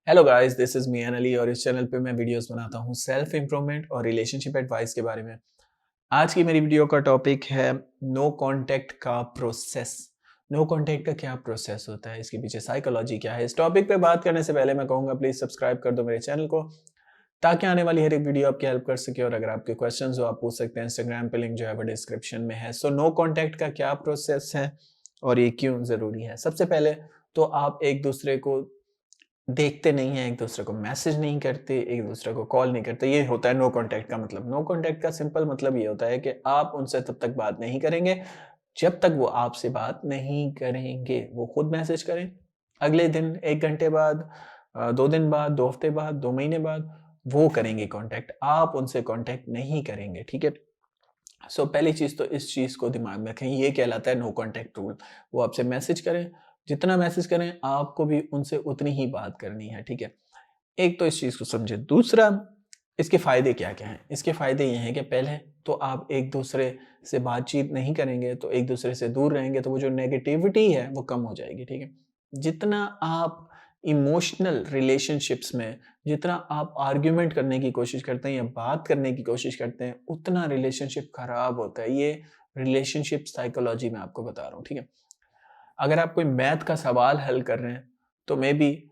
Hello guys, this is me Ali और इस channel पे मैं वीडियोस बनाता हूँ सेल्फ इम्प्रूवमेंट और रिलेशनशिप एडवाइस के बारे में। आज की मेरी वीडियो का टॉपिक है नो कांटेक्ट का प्रोसेस। नो कांटेक्ट का क्या प्रोसेस होता है, इसके पीछे साइकोलॉजी क्या है। इस टॉपिक पे बात करने से पहले मैं कहूँगा प्लीज सब्सक्राइब कर दो मेरे चैनल को, ताकि आने वाली हर एक वीडियो आपकी हेल्प कर सके। और अगर आपके क्वेश्चन हो आप पूछ सकते हैं, इंस्टाग्राम पे लिंक जो है वो डिस्क्रिप्शन में है। सो नो कांटेक्ट का क्या प्रोसेस है और ये क्यों जरूरी है। सबसे पहले तो आप एक दूसरे को देखते नहीं हैं, एक दूसरे को मैसेज नहीं करते, एक दूसरे को कॉल नहीं करते, ये होता है नो कांटेक्ट का मतलब। नो कांटेक्ट का सिंपल मतलब ये होता है कि आप उनसे तब तक बात नहीं करेंगे जब तक वो आपसे बात नहीं करेंगे। वो खुद मैसेज करें, अगले दिन, 1 घंटे बाद, 2 दिन बाद, 2 हफ्ते बाद, 2 महीने बाद, वो करेंगे कांटेक्ट, आप उनसे कांटेक्ट नहीं करेंगे, ठीक है? सो पहली चीज़ तो इस चीज़ को दिमाग में रखें, ये कहलाता है नो कांटेक्ट रूल। वो आपसे मैसेज करें, जितना मैसेज करें आपको भी उनसे उतनी ही बात करनी है, ठीक है? एक तो इस चीज़ को समझें। दूसरा, इसके फ़ायदे क्या-क्या हैं? इसके फ़ायदे ये हैं कि पहले तो आप एक-दूसरे से बातचीत नहीं करेंगे, तो एक-दूसरे से दूर रहेंगे, तो वो जो नेगेटिविटी है, वो कम हो जाएगी, ठीक है? जितना आप इमोशनल रिलेशनशिप्स में, जितना आप आर्ग्यूमेंट करने की कोशिश करते हैं या बात करने की कोशिश करते हैं, उतना रिलेशनशिप खराब होता है। ये रिलेशनशिप साइकोलॉजी मैं आपको बता रहा हूँ, ठीक है? अगर आप कोई मैथ का सवाल हल कर रहे हैं, तो मे बी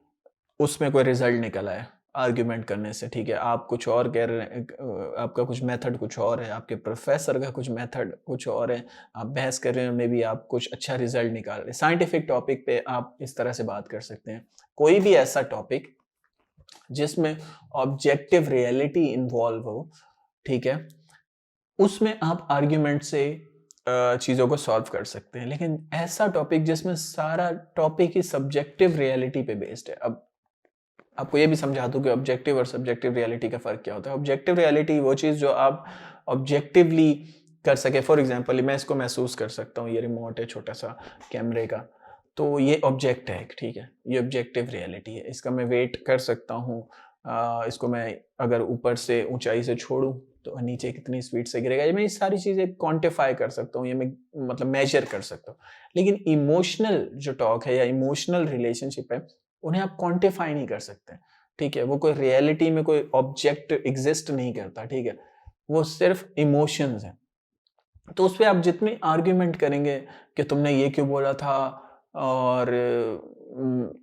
उसमें कोई रिजल्ट निकल आए आर्ग्यूमेंट करने से, ठीक है? आप कुछ और कह रहे हैं, आपका कुछ मेथड कुछ और है, आपके प्रोफेसर का कुछ मेथड कुछ और है, आप बहस कर रहे हैं, मे बी आप कुछ अच्छा रिजल्ट निकाल रहे हैं। साइंटिफिक टॉपिक पे आप इस तरह से बात कर सकते हैं। कोई भी ऐसा टॉपिक जिसमें ऑब्जेक्टिव रियलिटी इन्वॉल्व हो, ठीक है? उसमें आप आर्ग्यूमेंट से चीज़ों को सॉल्व कर सकते हैं। लेकिन ऐसा टॉपिक जिसमें सारा टॉपिक ही सब्जेक्टिव रियलिटी पे बेस्ड है। अब आपको ये भी समझा दूँ कि ऑब्जेक्टिव और सब्जेक्टिव रियलिटी का फ़र्क क्या होता है। ऑब्जेक्टिव रियलिटी वो चीज़ जो आप ऑब्जेक्टिवली कर सकें। फॉर एग्ज़ाम्पल मैं इसको महसूस कर सकता हूँ, ये रिमोट है छोटा-सा कैमरे का, तो ये ऑब्जेक्ट है एक, ठीक है? ये ऑब्जेक्टिव रियलिटी है। इसका मैं वेट कर सकता हूँ। इसको मैं अगर ऊपर से ऊँचाई से छोड़ूँ, तो नीचे कितनी स्पीड से गिरेगा, ये मैं ये सारी चीज़ें क्वांटिफ़ाई कर सकता हूँ, ये मैं मतलब मेज़र कर सकता हूँ। लेकिन इमोशनल जो टॉक है या इमोशनल रिलेशनशिप है, उन्हें आप क्वांटिफाई नहीं कर सकते, ठीक है? वो कोई रियलिटी में कोई ऑब्जेक्ट एग्ज़िस्ट नहीं करता, ठीक है? वो सिर्फ़ इमोशंस हैं। तो उसपे आप जितनी आर्ग्यूमेंट करेंगे कि तुमने ये क्यों बोला था, और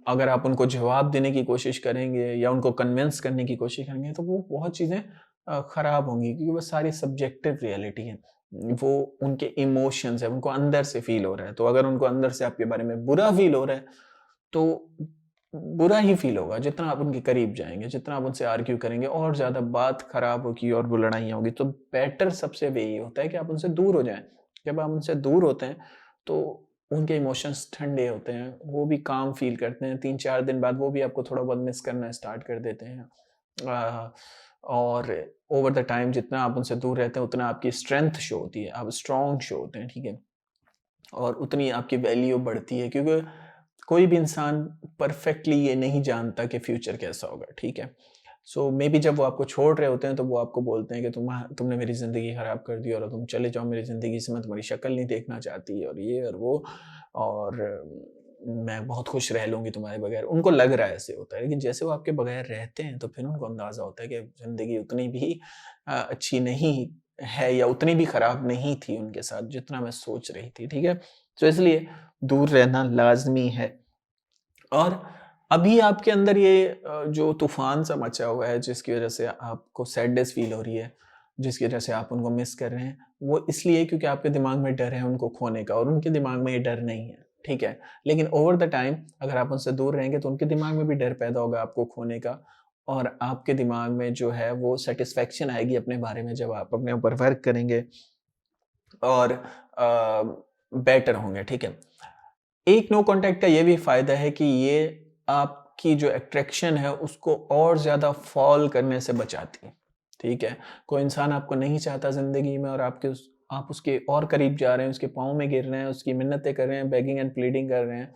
अगर आप उनको जवाब देने की कोशिश करेंगे या उनको कन्विंस करने की कोशिश करेंगे, तो वो बहुत चीज़ें खराब होंगी, क्योंकि वो सारी सब्जेक्टिव रियलिटी है। वो उनके इमोशंस हैं, उनको अंदर से फ़ील हो रहा है। तो अगर उनको अंदर से आपके बारे में बुरा फ़ील हो रहा है, तो बुरा ही फ़ील होगा। जितना आप उनके करीब जाएँगे, जितना आप उनसे आर्ग्यू करेंगे, और ज़्यादा बात खराब होगी और वो लड़ाइयाँ होगी। तो बेटर सबसे वे ये होता है कि आप उनसे दूर हो जाएँ। जब आप उनसे दूर होते हैं, तो उनके इमोशंस ठंडे होते हैं, वो भी काम फ़ील करते हैं। 3-4 दिन बाद वो भी आपको थोड़ा बहुत मिस करना स्टार्ट कर देते हैं। अ, और ओवर द टाइम जितना आप उनसे दूर रहते हैं, उतना आपकी स्ट्रेंथ शो होती है, आप स्ट्रॉन्ग शो होते हैं, ठीक है? और उतनी आपकी वैल्यू बढ़ती है, क्योंकि कोई भी इंसान परफेक्टली ये नहीं जानता कि फ्यूचर कैसा होगा, ठीक है? सो मे बी जब वो आपको छोड़ रहे होते हैं, तो वो आपको बोलते हैं कि तुमने मेरी ज़िंदगी ख़राब कर दी, और तुम चले जाओ मेरी ज़िंदगी से, मैं तुम्हारी शक्ल नहीं देखना चाहती, और ये और वो, और मैं बहुत खुश रह लूँगी तुम्हारे बगैर। उनको लग रहा है ऐसे होता है, लेकिन जैसे वो आपके बगैर रहते हैं, तो फिर उनको अंदाज़ा होता है कि ज़िंदगी उतनी भी अच्छी नहीं है, या उतनी भी ख़राब नहीं थी उनके साथ जितना मैं सोच रही थी, ठीक है? तो इसलिए दूर रहना लाज़मी है। और अभी आपके अंदर ये जो तूफ़ान सा मचा हुआ है, जिसकी वज़ह से आपको सैडनेस फ़ील हो रही है, जिसकी वज़ह से आप उनको मिस कर रहे हैं, वो इसलिए क्योंकि आपके दिमाग में डर है उनको खोने का, और उनके दिमाग में ये डर नहीं है, ठीक है? लेकिन ओवर द टाइम अगर आप उनसे दूर रहेंगे, तो उनके दिमाग में भी डर पैदा होगा आपको खोने का, और आपके दिमाग में जो है वो सैटिस्फैक्शन आएगी अपने बारे में, जब आप अपने ऊपर वर्क करेंगे और बेटर होंगे, ठीक है? एक नो कॉन्टैक्ट का ये भी फ़ायदा है कि ये आपकी जो अट्रैक्शन है उसको और ज़्यादा फ़ॉल करने से बचाती है, ठीक है? कोई इंसान आपको नहीं चाहता ज़िंदगी में, और आप उसके और करीब जा रहे हैं, उसके पाँव में गिर रहे हैं, उसकी मिन्नतें कर रहे हैं, बेगिंग एंड प्लीडिंग कर रहे हैं,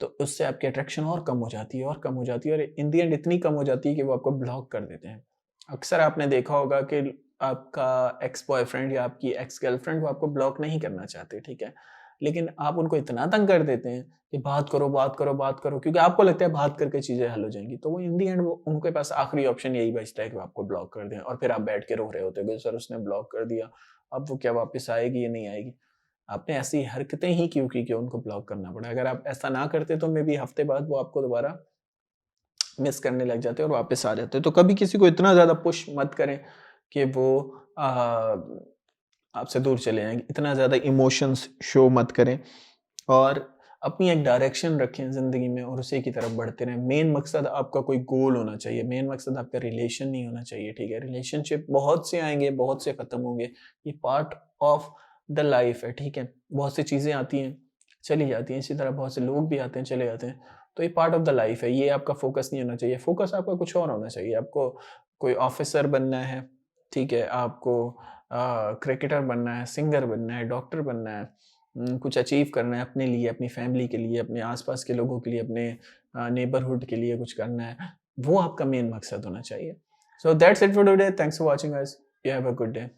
तो उससे आपकी अट्रैक्शन और कम हो जाती है और कम हो जाती है, और इन द एंड इतनी कम हो जाती है कि वो आपको ब्लॉक कर देते हैं। अक्सर आपने देखा होगा कि आपका एक्स बॉयफ्रेंड या आपकी एक्स गर्लफ्रेंड वो आपको ब्लॉक नहीं करना चाहते, ठीक है? लेकिन आप उनको इतना तंग कर देते हैं कि बात करो, बात करो, बात करो, क्योंकि आपको लगता है बात करके चीज़ें हल हो जाएँगी। तो वो इन दी एंड वो उनके पास आखिरी ऑप्शन यही बचता है कि वो आपको ब्लॉक कर दें और फिर आप बैठ के रो रहे होते हो कि सर उसने ब्लॉक कर दिया, अब वो क्या वापस आएगी या नहीं आएगी? आपने ऐसी हरकतें ही क्यों की कि उनको ब्लॉक करना पड़ा? अगर आप ऐसा ना करते तो मे बी हफ्ते बाद वो आपको दोबारा मिस करने लग जाते हैं और वापस आ जाते हैं। तो कभी किसी को इतना ज़्यादा पुश मत करें कि वो आपसे दूर चले जाएँ। इतना ज़्यादा इमोशंस शो मत करें और अपनी एक डायरेक्शन रखें ज़िंदगी में और उसी की तरफ बढ़ते रहें। मेन मकसद आपका कोई गोल होना चाहिए, मेन मकसद आपका रिलेशन नहीं होना चाहिए, ठीक है? रिलेशनशिप बहुत से आएँगे, बहुत से खत्म होंगे। ये पार्ट ऑफ द लाइफ है, ठीक है? बहुत सी चीज़ें आती हैं, चली जाती हैं। इसी तरह बहुत से लोग भी आते हैं, चले जाते हैं। तो ये पार्ट ऑफ द लाइफ है, ये आपका फ़ोकस नहीं होना चाहिए। फ़ोकस आपका कुछ और होना चाहिए। आपको कोई ऑफ़िसर बनना है, ठीक है? आपको क्रिकेटर बनना है, सिंगर बनना है, डॉक्टर बनना है, कुछ अचीव करना है अपने लिए, अपनी फैमिली के लिए, अपने आस-पास के लोगों के लिए, अपने नेबरहुड के लिए कुछ करना है, वो आपका मेन मकसद होना चाहिए। So that's it for today. Thanks for watching guys. You have a good day.